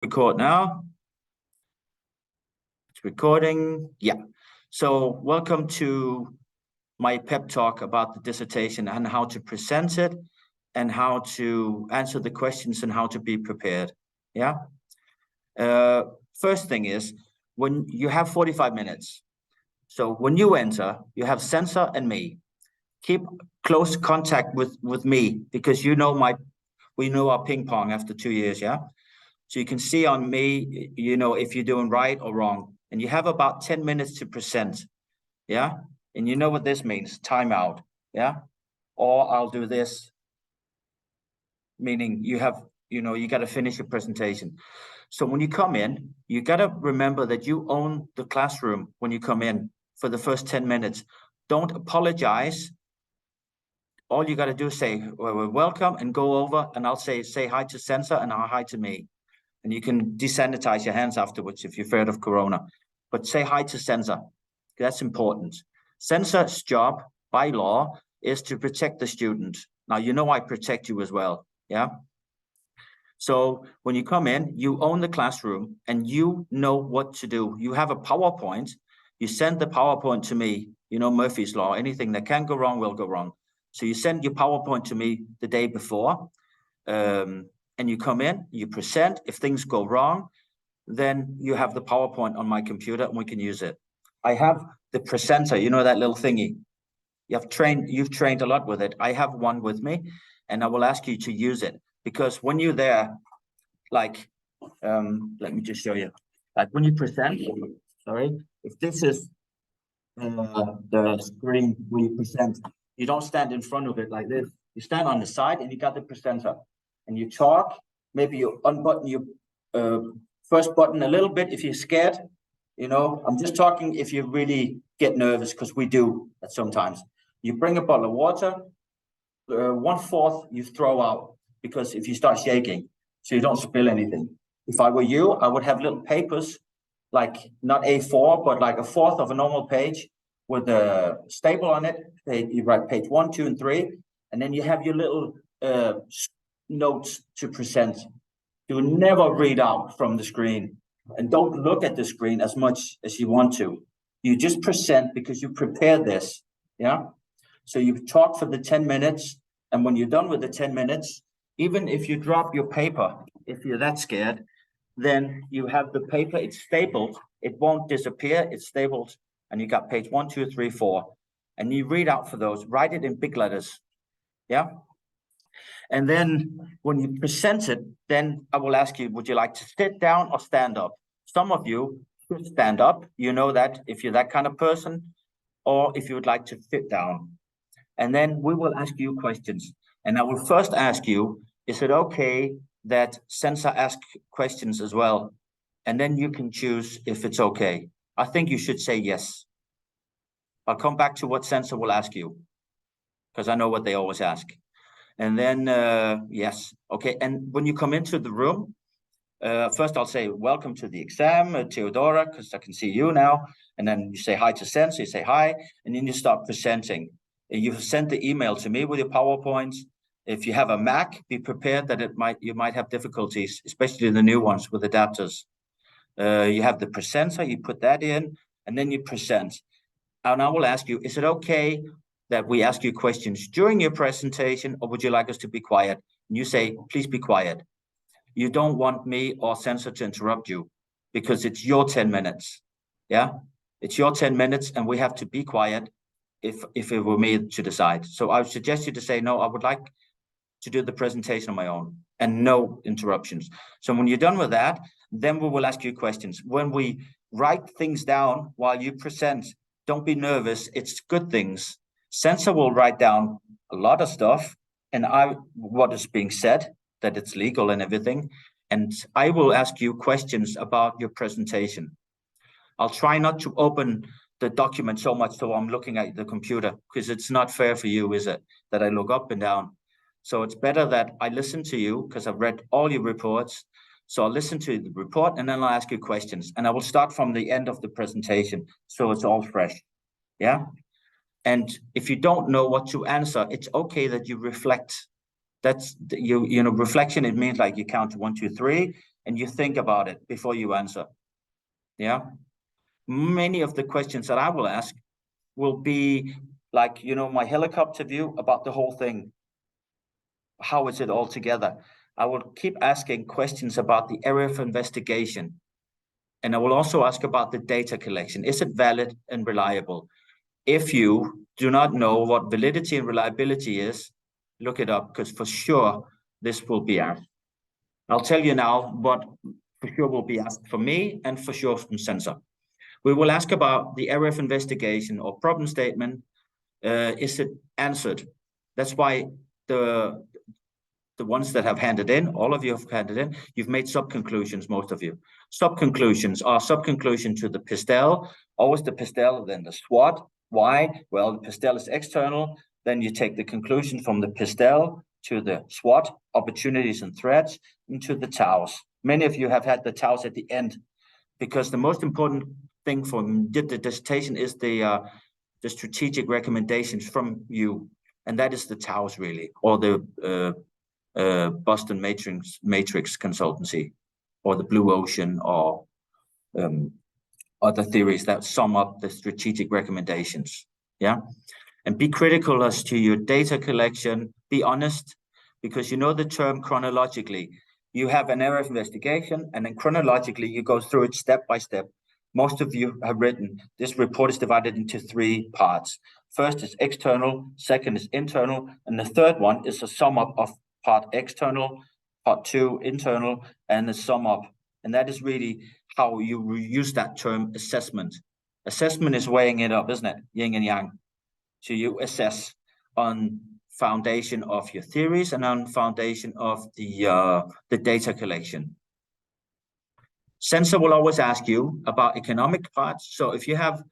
Record now. It's recording. Yeah. So welcome to my pep talk about the dissertation and how to present it and how to answer the questions and how to be prepared. Yeah. First thing is, when you have 45 minutes. So when you enter, you have censor and me. Keep close contact with me because we know our ping pong after 2 years. Yeah. So you can see on me, if you're doing right or wrong. And you have about 10 minutes to present. Yeah. And you know what this means, timeout. Yeah. Or I'll do this, meaning you got to finish your presentation. So when you come in, you got to remember that you own the classroom when you come in for the first 10 minutes. Don't apologize. All you got to do is say, well, welcome, and go over, and I'll say hi to Censor and hi to me. And you can desanitize your hands afterwards if you're afraid of corona. But say hi to Censor. That's important. Censor's job by law is to protect the student. Now, I protect you as well. Yeah. So when you come in, you own the classroom and you know what to do. You have a PowerPoint. You send the PowerPoint to me. Murphy's Law. Anything that can go wrong will go wrong. So you send your PowerPoint to me the day before. And you come in, you present. If things go wrong, then you have the PowerPoint on my computer and we can use it. I have the presenter, that little thingy. You've trained a lot with it. I have one with me, and I will ask you to use it because when you're there, let me just show you. Like when you present, if this is the screen where you present, you don't stand in front of it like this. You stand on the side and you got the presenter. And you talk, maybe you unbutton your first button a little bit if you're scared. I'm just talking if you really get nervous, because we do that sometimes. You bring a bottle of water, 1/4 you throw out, because if you start shaking, so you don't spill anything. If I were you, I would have little papers, like not A4, but like 1/4 of a normal page with a staple on it. You write page 1, 2, and 3, and then you have your little notes to present. You never read out from the screen, and don't look at the screen as much as you want to. You just present because you prepare this. Yeah. So you talk for the 10 minutes, and when you're done with the 10 minutes, even if you drop your paper, if you're that scared, then you have the paper, it's stapled, it won't disappear, it's stapled, and you got page 1, 2, 3, 4, and you read out for those, write it in big letters. Yeah. And then when you present it, then I will ask you, would you like to sit down or stand up? Some of you should stand up. You know that if you're that kind of person, or if you would like to sit down. And then we will ask you questions. And I will first ask you, is it okay that Censor asks questions as well? And then you can choose if it's okay. I think you should say yes. I'll come back to what Censor will ask you, because I know what they always ask. And then, yes, okay. And when you come into the room, first I'll say, welcome to the exam, Theodora, because I can see you now. And then you say hi to Censor, you say hi, and then you start presenting. You've sent the email to me with your PowerPoints. If you have a Mac, be prepared that you might have difficulties, especially the new ones with adapters. You have the presenter, you put that in, and then you present. And I will ask you, is it okay that we ask you questions during your presentation, or would you like us to be quiet? And you say, please be quiet. You don't want me or Censor to interrupt you because it's your 10 minutes. Yeah, it's your 10 minutes and we have to be quiet if it were me to decide. So I would suggest you to say, no, I would like to do the presentation on my own and no interruptions. So when you're done with that, then we will ask you questions. When we write things down while you present, don't be nervous. It's good things. Censor will write down a lot of stuff and what is being said, that it's legal and everything. And I will ask you questions about your presentation. I'll try not to open the document so much so I'm looking at the computer, because it's not fair for you, is it, that I look up and down. So it's better that I listen to you, because I've read all your reports. So I'll listen to the report and then I'll ask you questions. And I will start from the end of the presentation, so it's all fresh. Yeah. And if you don't know what to answer, it's okay that you reflect. That's you know, reflection, it means like you count to 1, 2, 3, and you think about it before you answer. Yeah. Many of the questions that I will ask will be like, you know, my helicopter view about the whole thing. How is it all together? I will keep asking questions about the area of investigation. And I will also ask about the data collection. Is it valid and reliable? If you do not know what validity and reliability is, look it up, because for sure this will be asked. I'll tell you now what for sure will be asked for me and for sure from Sensor. We will ask about the area of investigation or problem statement. Is it answered? That's why the ones that have handed in, all of you have handed in, you've made sub-conclusions, most of you. Sub-conclusions are sub-conclusion to the pistel, always the pistel, then the SWOT. Why? Well, the pistel is external. Then you take the conclusion from the pistel to the SWOT, opportunities and threats, into the TAOs. Many of you have had the TAOs at the end, because the most important thing for the dissertation is the strategic recommendations from you, and that is the TAOs really, or the Boston Matrix Consultancy, or the Blue Ocean, or other theories that sum up the strategic recommendations. Yeah, and be critical as to your data collection. Be honest, because you know the term chronologically. You have an area of investigation, and then chronologically you go through it step by step. Most of you have written this report is divided into 3 parts. First is external, second is internal, and the third one is a sum up of part external, part 2 internal, and the sum up. And that is really how you use that term assessment. Assessment is weighing it up, isn't it? Yin and yang. So you assess on foundation of your theories and on foundation of the data collection. Sensor will always ask you about economic parts. So if you have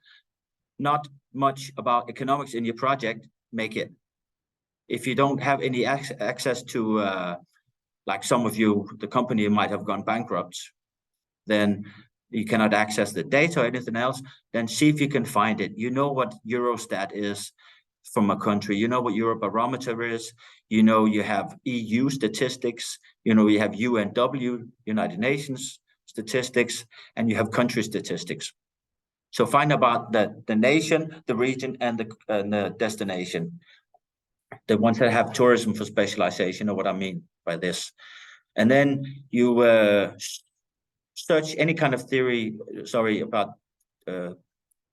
not much about economics in your project, make it. If you don't have any access to, like some of you, the company might have gone bankrupt, then you cannot access the data or anything else, then see if you can find it. You know what Eurostat is from a country. You know what Eurobarometer is. You know you have EU statistics. You know you have UNW, United Nations statistics, and you have country statistics. So find about the nation, the region, and the destination. The ones that have tourism for specialization, or what I mean by this. And then you search any kind of theory, about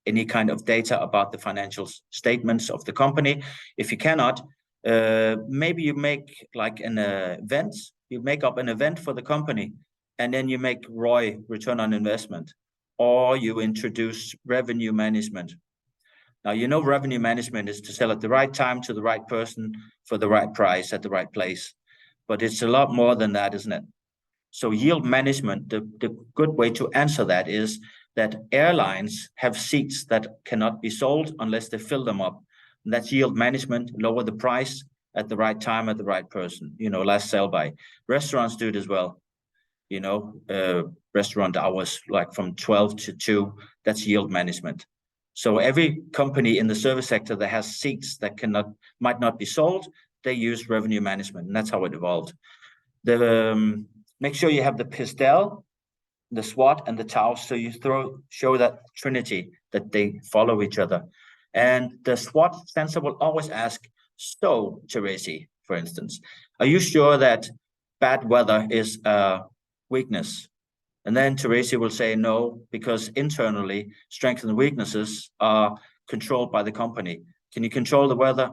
any kind of data about the financial statements of the company. If you cannot, maybe you make like an event, you make up an event for the company, and then you make ROI, return on investment, or you introduce revenue management. Now, you know, revenue management is to sell at the right time to the right person for the right price at the right place. But it's a lot more than that, isn't it? So yield management, the good way to answer that is that airlines have seats that cannot be sold unless they fill them up. And that's yield management, lower the price at the right time at the right person, you know, last sell by. Restaurants do it as well. You know, restaurant hours like from 12 to 2, that's yield management. So every company in the service sector that has seats that might not be sold, they use revenue management, and that's how it evolved. Make sure you have the pistel, the SWOT, and the TAO, so you show that trinity, that they follow each other. And the SWOT sensor will always ask, so, Teresi, for instance, are you sure that bad weather is a weakness? And then Teresa will say no, because internally, strengths and weaknesses are controlled by the company. Can you control the weather?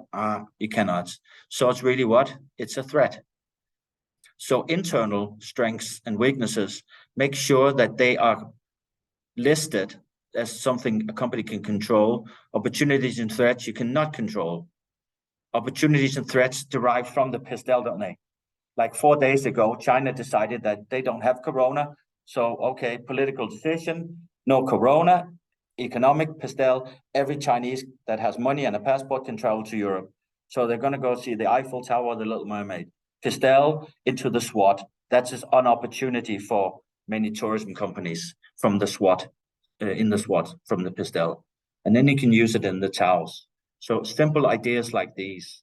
You cannot. So it's really what? It's a threat. So internal strengths and weaknesses, make sure that they are listed as something a company can control. Opportunities and threats you cannot control. Opportunities and threats derive from the pistel, don't they? Like 4 days ago, China decided that they don't have corona. So, okay, political decision, no corona, economic pistel. Every Chinese that has money and a passport can travel to Europe. So they're going to go see the Eiffel Tower or the Little Mermaid. Pistel into the SWOT. That's just an opportunity for many tourism companies from the SWOT, in the SWOT, from the pistel. And then you can use it in the TAOs. So simple ideas like these.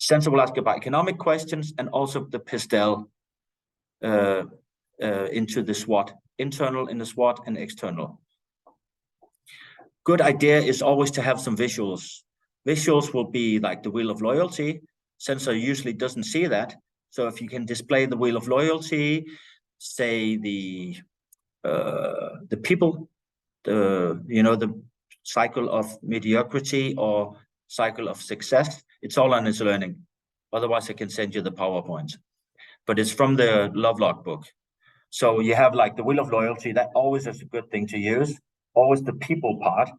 Sensor will ask you about economic questions and also the Pistel into the SWOT, internal in the SWOT and external. Good idea is always to have some visuals. Visuals will be like the wheel of loyalty. Sensor usually doesn't see that. So if you can display the wheel of loyalty, say the people, the cycle of mediocrity or cycle of success, it's all on its learning. Otherwise, I can send you the PowerPoint. But it's from the Lovelock book. So you have like the wheel of loyalty, that always is a good thing to use. Always the people part,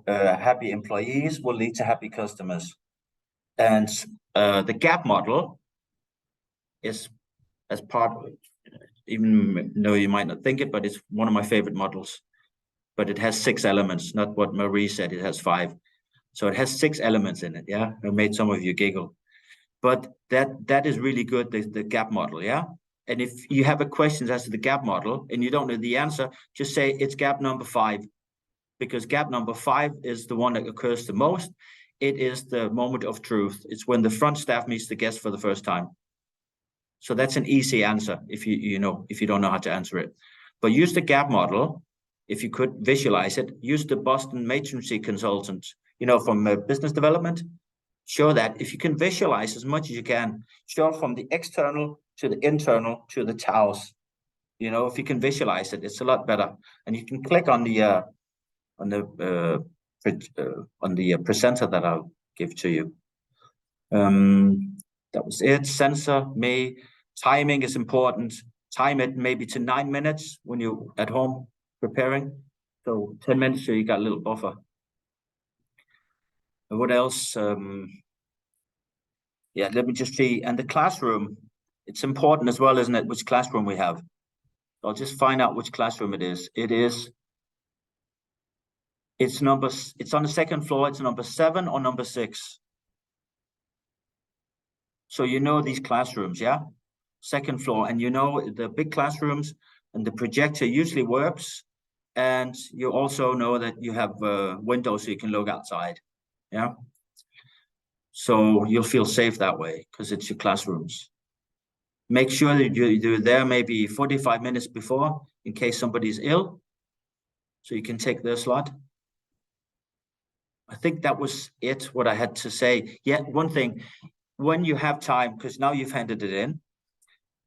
happy employees will lead to happy customers. And the gap model is as part of it, even though you might not think it, but it's one of my favorite models. But it has 6 elements, not what Marie said, it has 5. So it has 6 elements in it, yeah? It made some of you giggle. But that is really good, the gap model, yeah? And if you have a question as to the gap model and you don't know the answer, just say it's gap number 5, because gap number 5 is the one that occurs the most. It is the moment of truth. It's when the front staff meets the guest for the first time. So that's an easy answer if you don't know how to answer it. But use the gap model. If you could visualize it, use the Boston Matroncy consultant, from business development. Show that if you can visualize as much as you can, show from the external to the internal to the towels. If you can visualize it, it's a lot better. And you can click on the presenter that I'll give to you. That was it. Sensor, timing is important. Time it maybe to 9 minutes when you're at home preparing. So 10 minutes, so you got a little buffer. What else? Yeah, let me just see. And the classroom, it's important as well, isn't it? Which classroom we have. I'll just find out which classroom it is. It's on the 2nd floor. It's number 7 or number 6. So these classrooms, yeah? 2nd floor, and the big classrooms, and the projector usually works. And you also know that you have windows so you can look outside, yeah? So you'll feel safe that way because it's your classrooms. Make sure that you're there maybe 45 minutes before in case somebody's ill, so you can take their slot. I think that was it, what I had to say. Yeah, one thing, when you have time, because now you've handed it in,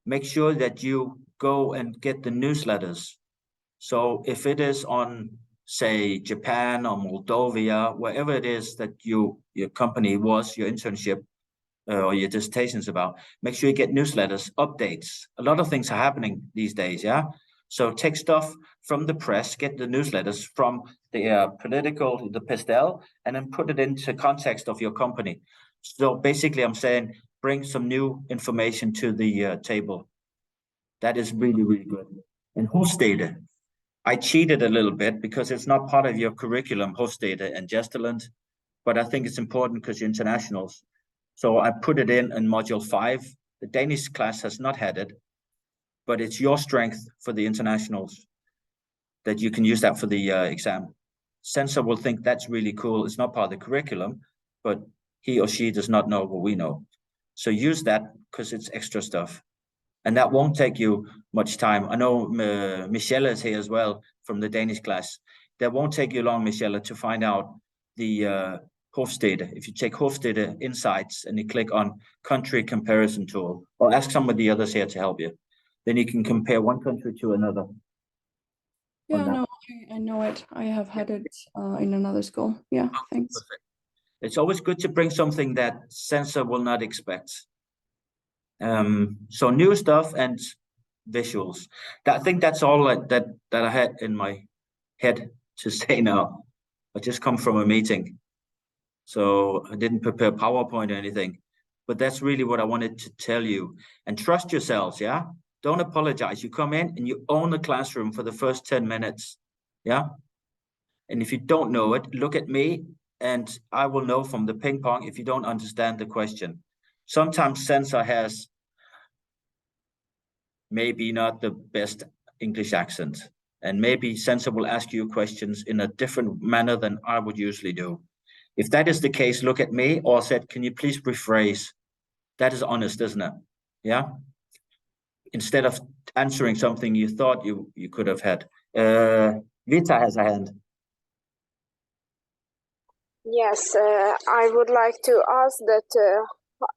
make sure that you go and get the newsletters. So if it is on, say, Japan or Moldova, wherever it is that your company was, your internship or your dissertation's about, make sure you get newsletters, updates. A lot of things are happening these days, yeah? So take stuff from the press, get the newsletters from the the Pistel, and then put it into context of your company. So basically, I'm saying bring some new information to the table. That is really, really good. And host data. I cheated a little bit because it's not part of your curriculum, host data and Gestalt, but I think it's important because you're internationals. So I put it in module 5. The Danish class has not had it, but it's your strength for the internationals that you can use that for the exam. Sensor will think that's really cool. It's not part of the curriculum, but he or she does not know what we know. So use that because it's extra stuff. And that won't take you much time. I know Michelle is here as well from the Danish class. That won't take you long, Michelle, to find out the Hofstede. If you take Hofstede Insights and you click on Country Comparison Tool, or ask some of the others here to help you, then you can compare one country to another. Yeah, no, I know it. I have had it in another school. Yeah, thanks. Perfect. It's always good to bring something that Sensor will not expect. So new stuff and visuals. I think that's all that I had in my head to say now. I just come from a meeting, so I didn't prepare PowerPoint or anything, but that's really what I wanted to tell you. And trust yourselves, yeah? Don't apologize. You come in and you own the classroom for the first 10 minutes, yeah? And if you don't know it, look at me and I will know from the ping pong if you don't understand the question. Sometimes Sensor has maybe not the best English accent, and maybe Sensor will ask you questions in a different manner than I would usually do. If that is the case, look at me or said, can you please rephrase? That is honest, isn't it? Yeah. Instead of answering something you thought you could have had. Vita has a hand. Yes, I would like to ask that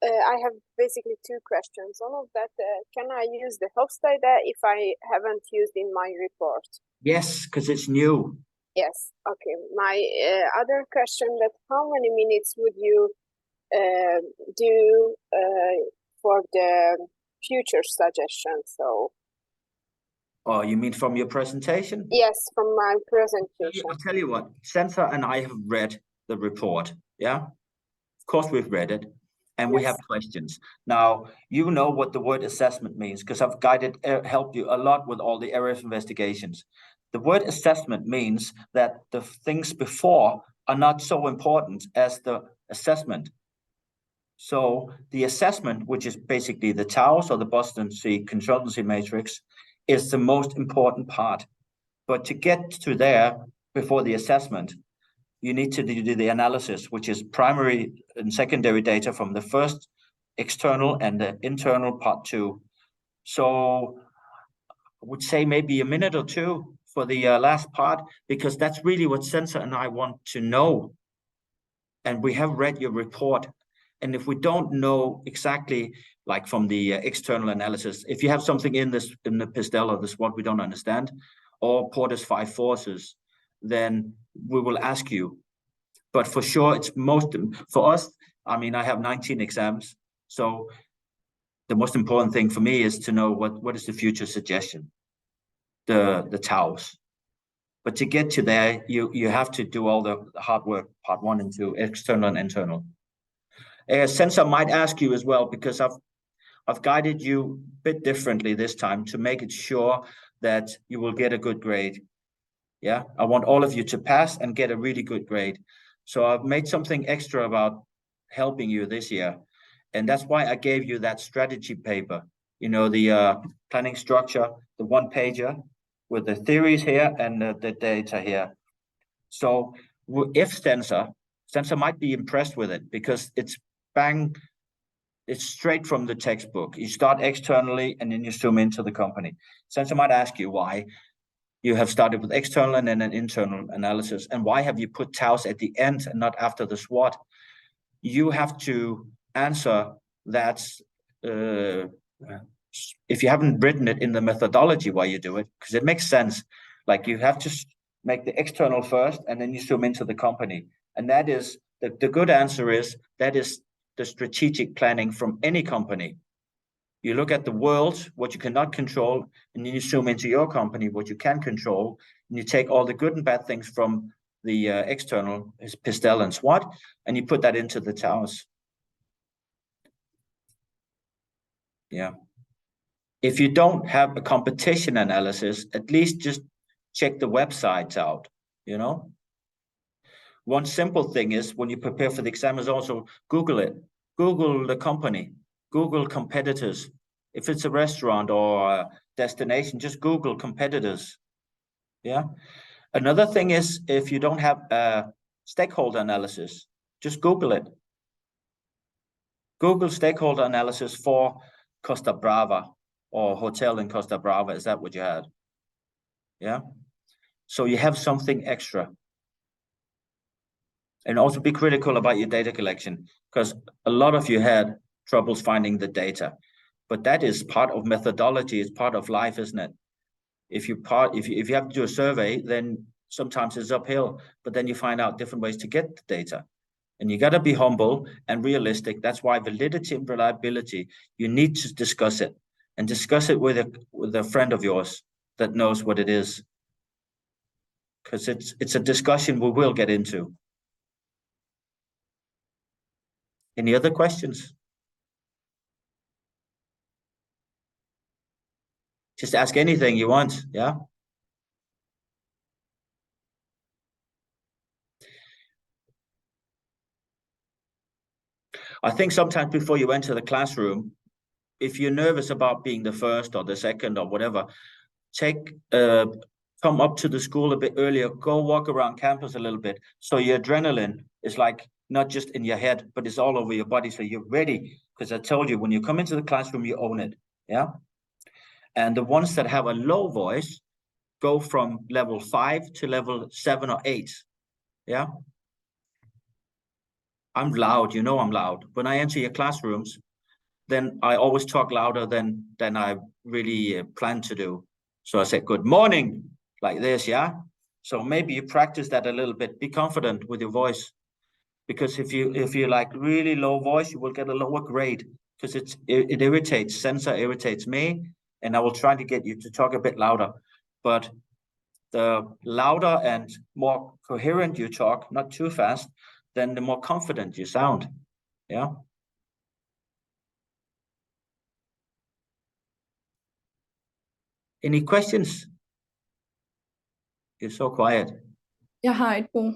I have basically two questions. One of that, can I use the Hofstadter if I haven't used in my report? Yes, because it's new. Yes, okay. My other question, that how many minutes would you do for the future suggestions? So. Oh, you mean from your presentation? Yes, from my presentation. I'll tell you what, Sensor and I have read the report. Yeah, of course we've read it, and we have questions. Now, you know what the word assessment means because I've helped you a lot with all the area of investigations. The word assessment means that the things before are not so important as the assessment. So the assessment, which is basically the TAUS or the Boston Sea consultancy matrix, is the most important part. But to get to there before the assessment, you need to do the analysis, which is primary and secondary data from the first external and the internal part 2. So I would say maybe a minute or two for the last part, because that's really what Sensor and I want to know. And we have read your report. And if we don't know exactly, like from the external analysis, if you have something in the pistel or the SWOT we don't understand, or Porter's 5 forces, then we will ask you. But for sure, it's for us, I mean, I have 19 exams. So the most important thing for me is to know what is the future suggestion, the TAUs. But to get to there, you have to do all the hard work, part 1 and 2, external and internal. Sensor might ask you as well, because I've guided you a bit differently this time to make it sure that you will get a good grade. Yeah, I want all of you to pass and get a really good grade. So I've made something extra about helping you this year. And that's why I gave you that strategy paper, you know, the planning structure, the 1-pager with the theories here and the data here. So if Sensor might be impressed with it because it's straight from the textbook. You start externally and then you zoom into the company. Sensor might ask you why you have started with external and then an internal analysis, and why have you put TAUs at the end and not after the SWOT? You have to answer that if you haven't written it in the methodology why you do it, because it makes sense. Like you have to make the external first and then you zoom into the company. And that is, the good answer is, that is the strategic planning from any company. You look at the world, what you cannot control, and then you zoom into your company, what you can control, and you take all the good and bad things from the external pistel and SWOT, and you put that into the TAUs. Yeah. If you don't have a competition analysis, at least just check the websites out, you know? One simple thing is when you prepare for the exam is also Google it. Google the company, Google competitors. If it's a restaurant or a destination, just Google competitors. Yeah. Another thing is if you don't have a stakeholder analysis, just Google it. Google stakeholder analysis for Costa Brava or hotel in Costa Brava. Is that what you had? Yeah. So you have something extra. And also be critical about your data collection, because a lot of you had troubles finding the data. But that is part of methodology, it's part of life, isn't it? If you have to do a survey, then sometimes it's uphill, but then you find out different ways to get the data. And you got to be humble and realistic. That's why validity and reliability, you need to discuss it, and discuss it with a friend of yours that knows what it is. Because it's a discussion we will get into. Any other questions? Just ask anything you want, yeah? I think sometimes before you enter the classroom, if you're nervous about being the first or the second or whatever, come up to the school a bit earlier, go walk around campus a little bit. So your adrenaline is like not just in your head, but it's all over your body. So you're ready, because I told you, when you come into the classroom, you own it. Yeah. And the ones that have a low voice go from level 5 to level 7 or 8. Yeah. I'm loud, you know I'm loud. When I enter your classrooms, then I always talk louder than I really plan to do. So I said, good morning, like this, yeah? So maybe you practice that a little bit. Be confident with your voice. Because if you like really low voice, you will get a lower grade, because it irritates, sensor irritates me, and I will try to get you to talk a bit louder. But the louder and more coherent you talk, not too fast, then the more confident you sound. Yeah. Any questions? You're so quiet. Jeg har et, Bo.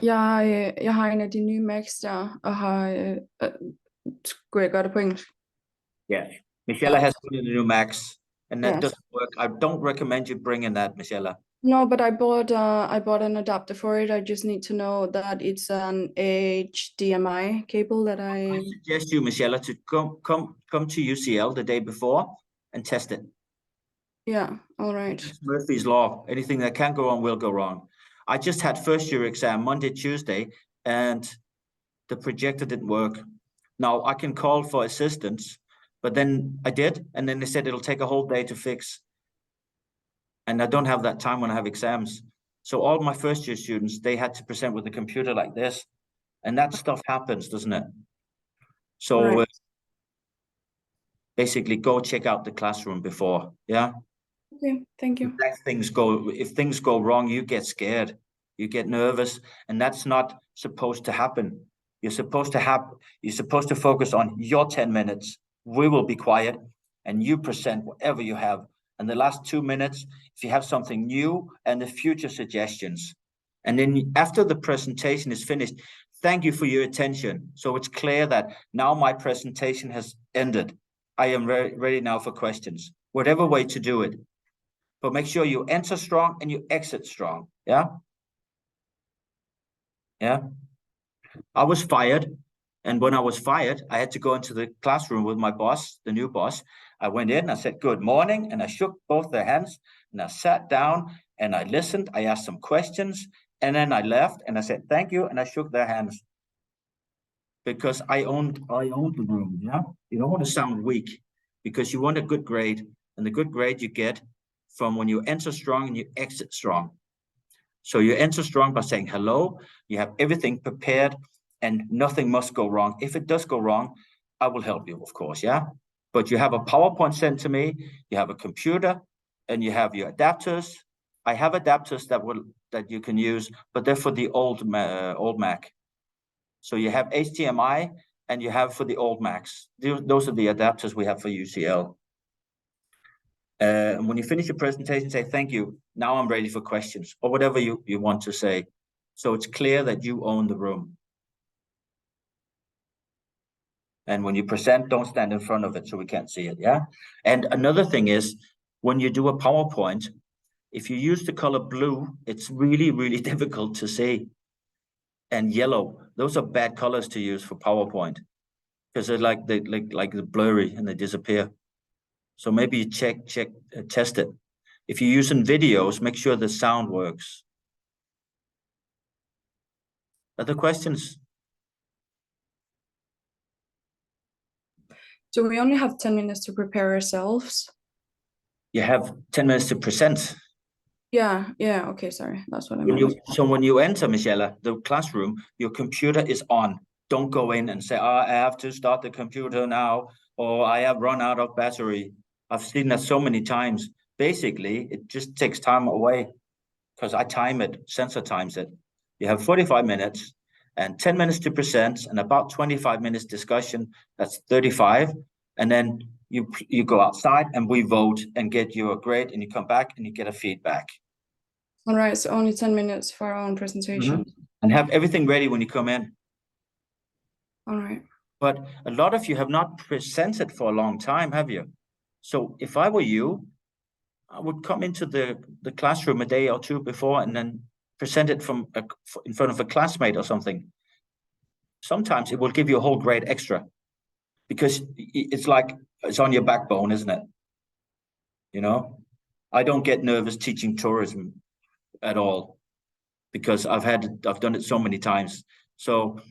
Jeg har en af de nye Macs der, og skulle jeg gøre det på engelsk? Yeah. Michelle has put in the new Max, and that Yes. doesn't work. I don't recommend you bringing that, Michelle. No, but I bought an adapter for it. I just need to know that it's an HDMI cable that I suggest you, Michelle, to come to UCL the day before and test it. Yeah, all right. It's Murphy's Law. Anything that can go wrong will go wrong. I just had first year exam Monday, Tuesday, and the projector didn't work. Now I can call for assistance, but then I did, and then they said it'll take a whole day to fix. And I don't have that time when I have exams. So all my first year students, they had to present with a computer like this, and that stuff happens, doesn't it? So Right. basically go check out the classroom before. Yeah. Okay, thank you. If things go wrong, you get scared, you get nervous, and that's not supposed to happen. You're supposed to focus on your 10 minutes. We will be quiet and you present whatever you have. And the last 2 minutes, if you have something new and the future suggestions. And then after the presentation is finished, thank you for your attention. So it's clear that now my presentation has ended. I am ready now for questions, whatever way to do it. But make sure you enter strong and you exit strong. Yeah. Yeah. I was fired. And when I was fired, I had to go into the classroom with my boss, the new boss. I went in, I said, good morning. And I shook both their hands and I sat down and I listened. I asked some questions and then I left and I said, thank you. And I shook their hands because I owned the room. Yeah. You don't want to sound weak because you want a good grade, and the good grade you get from when you enter strong and you exit strong. So you enter strong by saying hello, you have everything prepared and nothing must go wrong. If it does go wrong, I will help you, of course, yeah? But you have a PowerPoint sent to me, you have a computer, and you have your adapters. I have adapters that you can use, but they're for the old Mac. So you have HDMI and you have for the old Macs. Those are the adapters we have for UCL. And when you finish your presentation, say, thank you. Now I'm ready for questions or whatever you want to say. So it's clear that you own the room. And when you present, don't stand in front of it so we can't see it, yeah? And another thing is, when you do a PowerPoint, if you use the color blue, it's really, really difficult to see. And yellow, those are bad colors to use for PowerPoint because they're like blurry and they disappear. So maybe you test it. If you're using videos, make sure the sound works. Other questions? So we only have 10 minutes to prepare ourselves. You have 10 minutes to present. Yeah, okay, sorry. That's what I meant. So when you enter, Michelle, the classroom, your computer is on. Don't go in and say, oh, I have to start the computer now, or I have run out of battery. I've seen that so many times. Basically, it just takes time away because I time it, sensor times it. You have 45 minutes and 10 minutes to present and about 25 minutes discussion. That's 35. And then you go outside and we vote and get your grade, and you come back and you get a feedback. All right, so only 10 minutes for our own presentation. And have everything ready when you come in. All right. But a lot of you have not presented for a long time, have you? So if I were you, I would come into the classroom a day or two before and then present it in front of a classmate or something, sometimes it will give you a whole grade extra, because it's like it's on your backbone, isn't it? You know, I don't get nervous teaching tourism at all, because I've done it so many times. So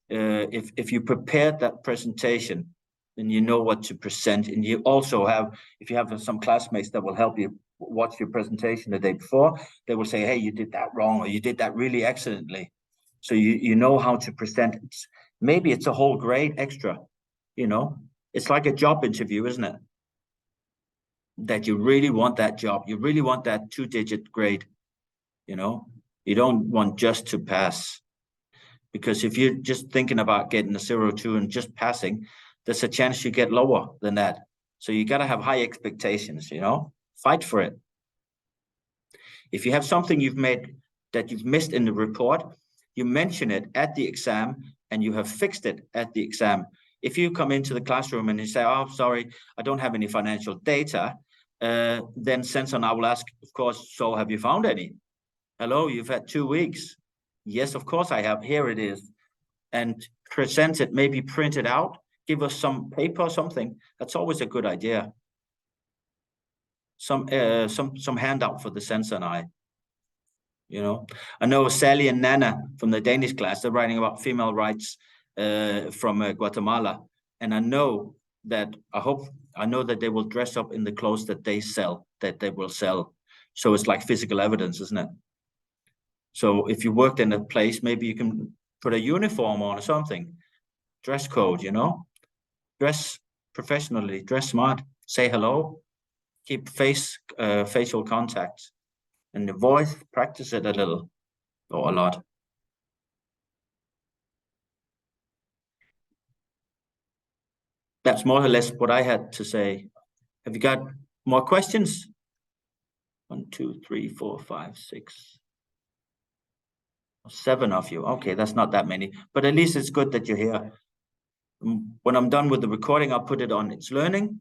if you prepared that presentation, then you know what to present, and you also have, if you have some classmates that will help you watch your presentation the day before, they will say, hey, you did that wrong, or you did that really excellently. So you know how to present. Maybe it's a whole grade extra, you know. It's like a job interview, isn't it? That you really want that job. You really want that 2-digit grade, you know. You don't want just to pass. Because if you're just thinking about getting a 0.2 and just passing, there's a chance you get lower than that. So you got to have high expectations, you know, fight for it. If you have something you've missed in the report, you mention it at the exam and you have fixed it at the exam. If you come into the classroom and you say, oh, sorry, I don't have any financial data, then Sensor and I will ask, of course, so have you found any? Hello, you've had 2 weeks. Yes, of course I have. Here it is. And present it, maybe print it out, give us some paper or something. That's always a good idea. Some handout for the Sensor and I. You know, I know Sally and Nana from the Danish class, they're writing about female rights from Guatemala. And I know that they will dress up in the clothes that they will sell. So it's like physical evidence, isn't it? So if you worked in a place, maybe you can put a uniform on or something. Dress code, you know, dress professionally, dress smart, say hello, keep facial contact, and the voice, practice it a little or a lot. That's more or less what I had to say. Have you got more questions? 1, 2, 3, 4, 5, 6, 7 of you. Okay, that's not that many, but at least it's good that you're here. When I'm done with the recording, I'll put it on It's Learning,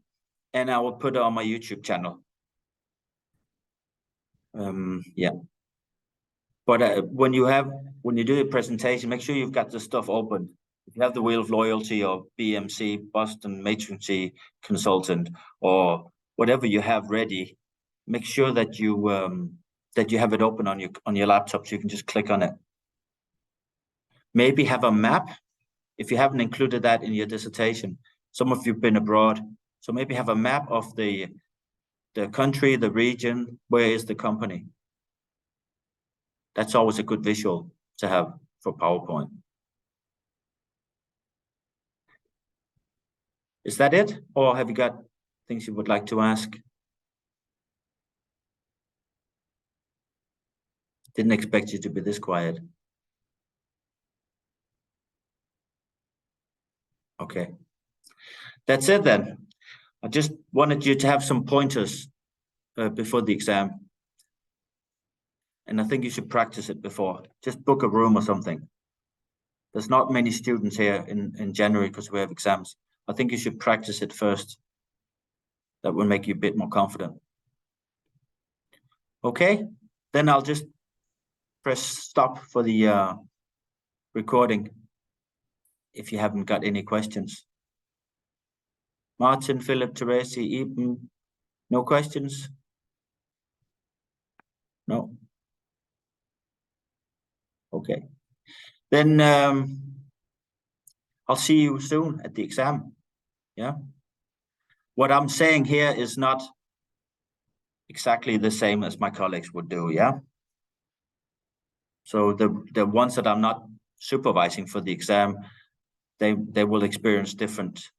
and I will put it on my YouTube channel. Yeah. But when you do a presentation, make sure you've got the stuff open. If you have the Wheel of Loyalty or BMC, Boston Matroncy Consultant, or whatever you have ready, make sure that you have it open on your laptop so you can just click on it. Maybe have a map if you haven't included that in your dissertation. Some of you've been abroad, so maybe have a map of the country, the region, where is the company. That's always a good visual to have for PowerPoint. Is that it? Or have you got things you would like to ask? Didn't expect you to be this quiet. Okay. That's it then. I just wanted you to have some pointers before the exam. And I think you should practice it before. Just book a room or something. There's not many students here in January because we have exams. I think you should practice it first. That will make you a bit more confident. Okay, then I'll just press stop for the recording if you haven't got any questions. Martin, Philip, Teresi, Eben, no questions? No? Okay. Then I'll see you soon at the exam. Yeah. What I'm saying here is not exactly the same as my colleagues would do. Yeah. So the ones that I'm not supervising for the exam, they will experience different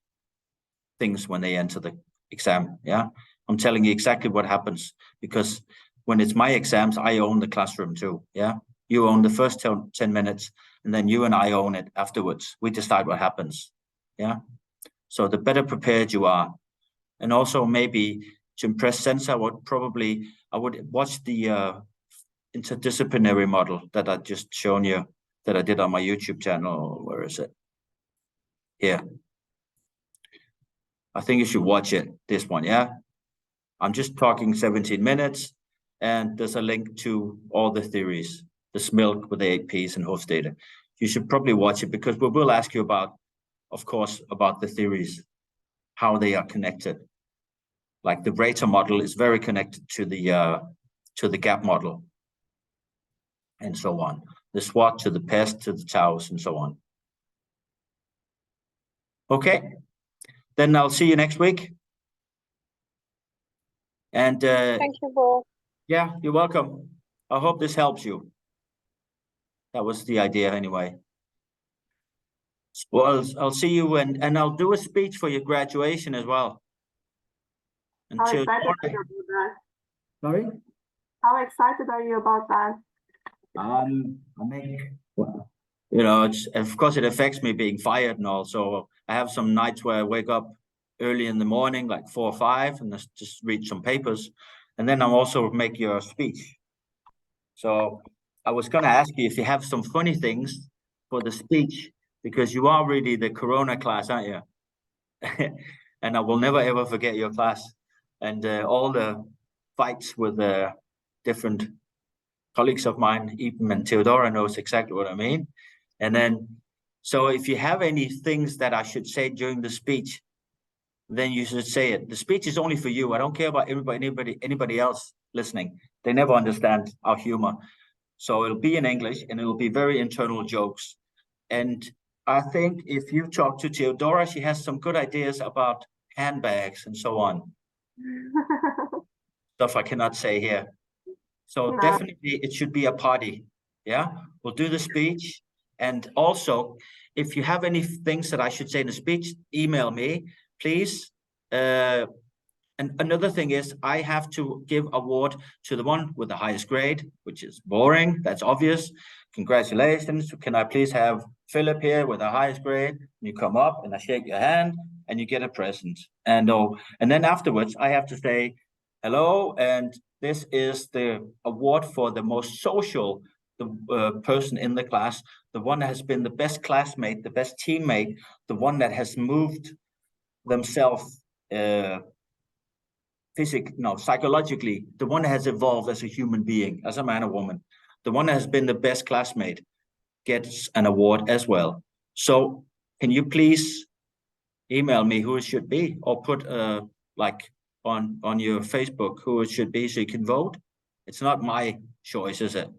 things when they enter the exam. Yeah. I'm telling you exactly what happens, because when it's my exams, I own the classroom too. Yeah. You own the first 10 minutes, and then you and I own it afterwards. We decide what happens. Yeah. So the better prepared you are. And also maybe to impress Sensor, I would watch the interdisciplinary model that I just shown you, that I did on my YouTube channel. Where is it? Here. I think you should watch it, this one, yeah? I'm just talking 17 minutes, and there's a link to all the theories this milk with the 8 Ps and Hofstede. You should probably watch it because we will ask you about, of course, about the theories, how they are connected. Like the Rater model is very connected to the gap model, and so on. The SWOT to the PEST to the TAUs and so on. Okay, then I'll see you next week. And Thank you, Bo. yeah, you're welcome. I hope this helps you. That was the idea anyway. Well, I'll see you and I'll do a speech for your graduation as well. How excited are you about that? Sorry? How excited are you about that? I make, well, you know, it's, of course it affects me being fired and all. So I have some nights where I wake up early in the morning, like 4 or 5, and just read some papers. And then I'll also make your speech. So I was going to ask you if you have some funny things for the speech, because you are really the Corona class, aren't you? And I will never ever forget your class and all the fights with different colleagues of mine. Eben and Theodora knows exactly what I mean. And then, so if you have any things that I should say during the speech, then you should say it. The speech is only for you. I don't care about anybody else listening. They never understand our humor. So it'll be in English and it'll be very internal jokes. And I think if you talk to Theodora, she has some good ideas about handbags and so on. Stuff I cannot say here. So No. definitely it should be a party. Yeah, we'll do the speech. And also, if you have any things that I should say in the speech, email me, please. And another thing is I have to give award to the one with the highest grade, which is boring. That's obvious. Congratulations. Can I please have Philip here with the highest grade? You come up and I shake your hand and you get a present. And then afterwards I have to say hello. And this is the award for the most social person in the class, the one that has been the best classmate, the best teammate, the one that has moved themselves psychologically, the one that has evolved as a human being, as a man or woman, the one that has been the best classmate gets an award as well. So can you please email me who it should be, or put like on your Facebook who it should be so you can vote? It's not my choice, is it?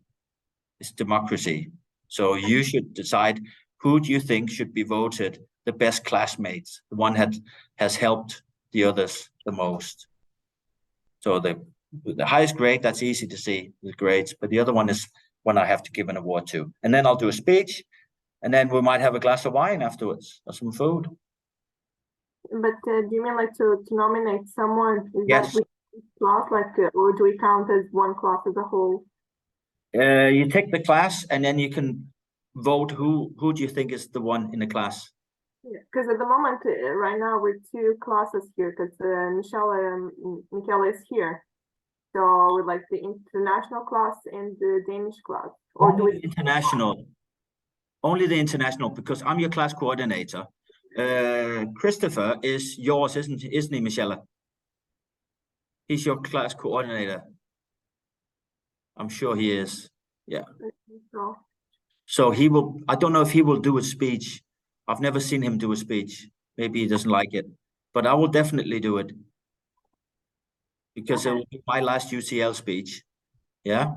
It's democracy. So you should decide who do you think should be voted the best classmates, the one that has helped the others the most. So the highest grade, that's easy to see, the grades, but the other one is one I have to give an award to. And then I'll do a speech, and then we might have a glass of wine afterwards, or some food. But do you mean like to nominate someone Yes. that we class, like, or do we count as one class as a whole? You take the class, and then you can vote who do you think is the one in the class. Because at the moment, right now, we're 2 classes here, because Michelle is here. So with like the international class and the Danish class. Or do we International. Only the international, because I'm your class coordinator. Christopher is yours, isn't he, Michelle? He's your class coordinator. I'm sure he is. Yeah. So he will, I don't know if he will do a speech. I've never seen him do a speech. Maybe he doesn't like it, but I will definitely do it. Because it will be my last UCL speech. Yeah.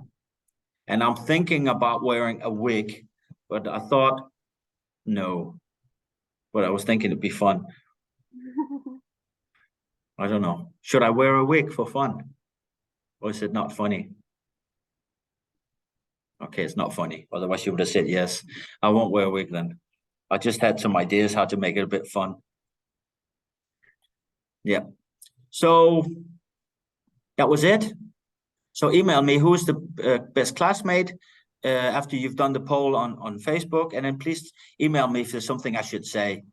And I'm thinking about wearing a wig, but I thought, no. But I was thinking it'd be fun. I don't know. Should I wear a wig for fun? Or is it not funny? Okay, it's not funny. Otherwise you would have said yes. I won't wear a wig then. I just had some ideas how to make it a bit fun. Yeah. So that was it. So email me who is the best classmate after you've done the poll on Facebook, and then please email me if there's something I should say.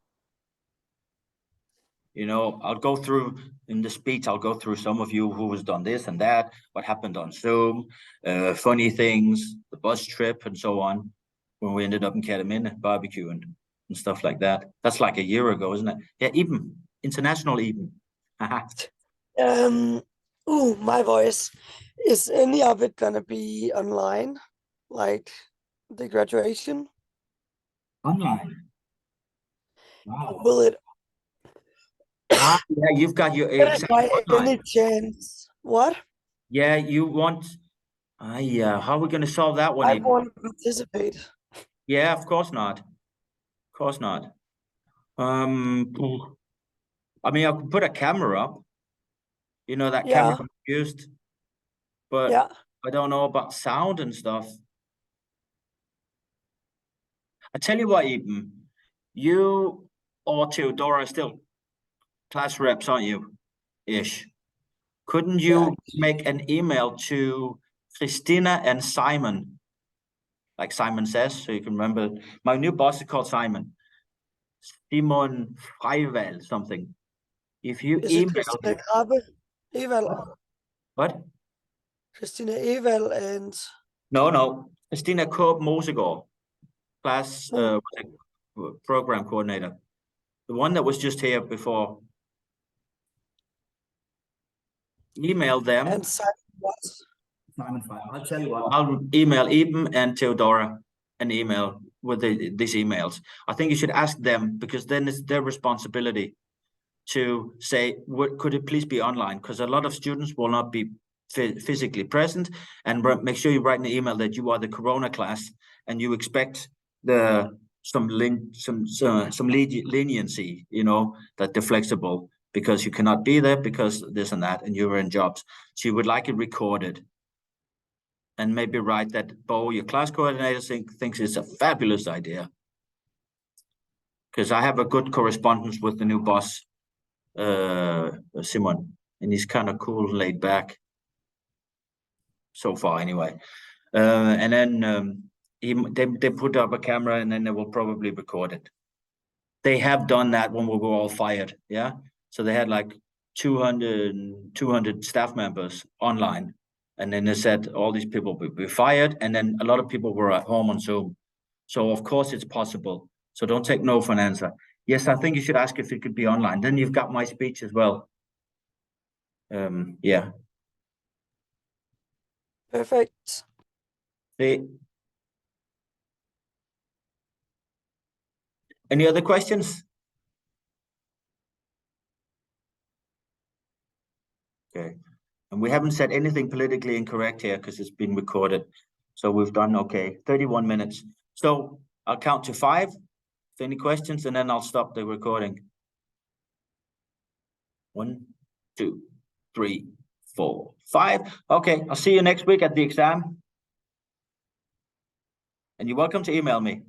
You know, I'll go through in the speech, I'll go through some of you who has done this and that, what happened on Zoom, funny things, the bus trip and so on, when we ended up in Kerteminde barbecuing and stuff like that. That's like a year ago, isn't it? Yeah, Eben, international Eben. My voice. Is any of it gonna be online? like the graduation? Online. Wow. Will it, Yeah, you've got your can I exam by online. any chance? What? Yeah, you want. Yeah. How are we going to solve that one? I Eben? want to participate. Yeah, of course not. Of course not. Phew. I mean, I could put a camera up. You know that camera Yeah, we used, but yeah. I don't know about sound and stuff. I tell you what, Eben, you or Theodora are still class reps, aren't you? Ish. Couldn't Yeah. you make an email to Christina and Simon, like Simon says, so you can remember? My new boss is called Simon. Simon Freivel, something. If you Is it email Christina Grabe? Eval. what? Christina Eval and No. Christina Korb Mosegård, class Mo- program coordinator. The one that was just here before. Email them. and Simon what? Simon Freivel. I'll tell you what. I'll email Eben and Theodora an email with these emails. I think you should ask them because then it's their responsibility to say, could it please be online? Because a lot of students will not be physically present, and make sure you write in the email that you are the Corona class and you expect some leniency, that they're flexible because you cannot be there because this and that, and you were in jobs. So you would like it recorded. And maybe write that Bo, your class coordinator, thinks it's a fabulous idea. Because I have a good correspondence with the new boss, Simon, and he's kind of cool, laid back. So far, anyway. And then they put up a camera, and then they will probably record it. They have done that when we were all fired, yeah. So they had like 200 staff members online. And then they said all these people will be fired, and then a lot of people were at home on Zoom. So of course it's possible. So don't take no for an answer. Yes, I think you should ask if it could be online. Then you've got my speech as well. Yeah. Perfect. Any other questions? Okay. And we haven't said anything politically incorrect here because it's been recorded. So we've done okay. 31 minutes. So I'll count to 5. If any questions, and then I'll stop the recording. 1, 2, 3, 4, 5. Okay, I'll see you next week at the exam. And you're welcome to email me.